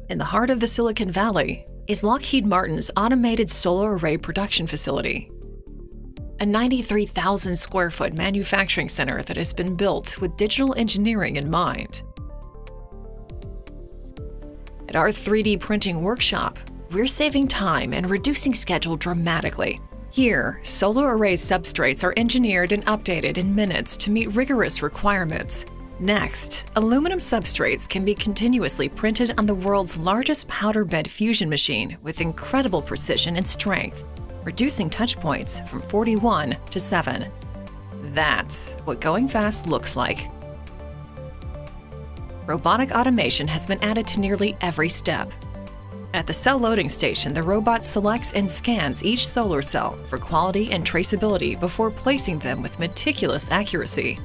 In the heart of the Silicon Valley is Lockheed Martin's automated solar array production facility, a 93,000 square foot manufacturing center that has been built with digital engineering in mind. At our 3D printing workshop, we're saving time and reducing schedule dramatically. Here, solar array substrates are engineered and updated in minutes to meet rigorous requirements. Next, aluminum substrates can be continuously printed on the world's largest powder bed fusion machine with incredible precision and strength, reducing touch points from 41 to 7. That's what going fast looks like. Robotic automation has been added to nearly every step. At the cell loading station, the robot selects and scans each solar cell for quality and traceability before placing them with meticulous accuracy.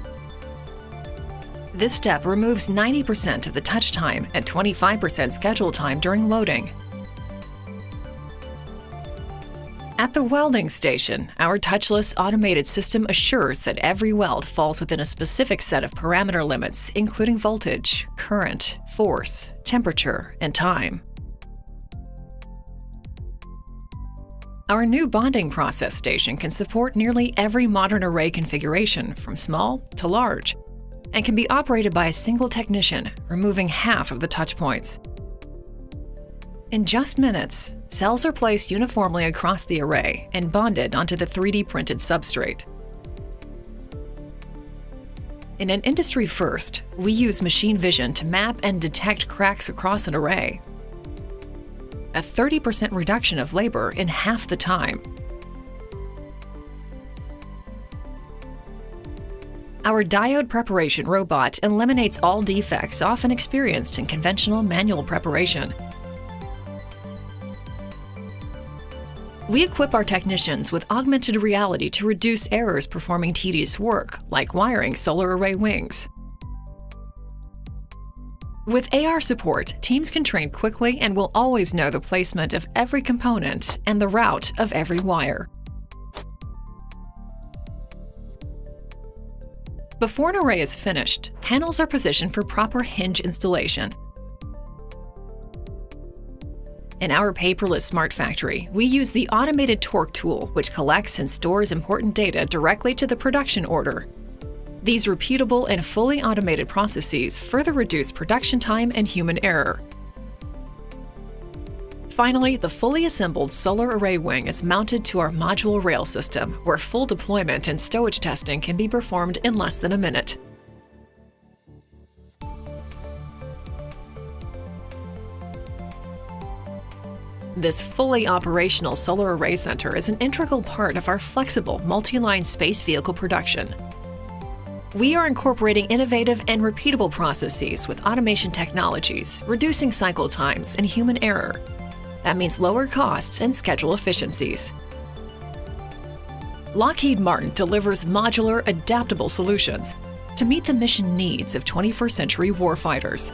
This step removes 90% of the touch time and 25% schedule time during loading. At the welding station, our touchless automated system assures that every weld falls within a specific set of parameter limits, including voltage, current, force, temperature, and time. Our new bonding process station can support nearly every modern array configuration, from small to large, and can be operated by a single technician, removing half of the touch points. In just minutes, cells are placed uniformly across the array and bonded onto the 3D printed substrate. In an industry first, we use machine vision to map and detect cracks across an array, a 30% reduction of labor in half the time. Our diode preparation robot eliminates all defects often experienced in conventional manual preparation. We equip our technicians with augmented reality to reduce errors performing tedious work, like wiring solar array wings. With AR support, teams can train quickly and will always know the placement of every component and the route of every wire. Before an array is finished, panels are positioned for proper hinge installation. In our paperless smart factory, we use the automated torque tool, which collects and stores important data directly to the production order. These repeatable and fully automated processes further reduce production time and human error. Finally, the fully assembled solar array wing is mounted to our modular rail system, where full deployment and stowage testing can be performed in less than a minute. This fully operational solar array center is an integral part of our flexible multi-line space vehicle production. We are incorporating innovative and repeatable processes with automation technologies, reducing cycle times and human error. That means lower costs and schedule efficiencies. Lockheed Martin delivers modular, adaptable solutions to meet the mission needs of 21st century warfighters.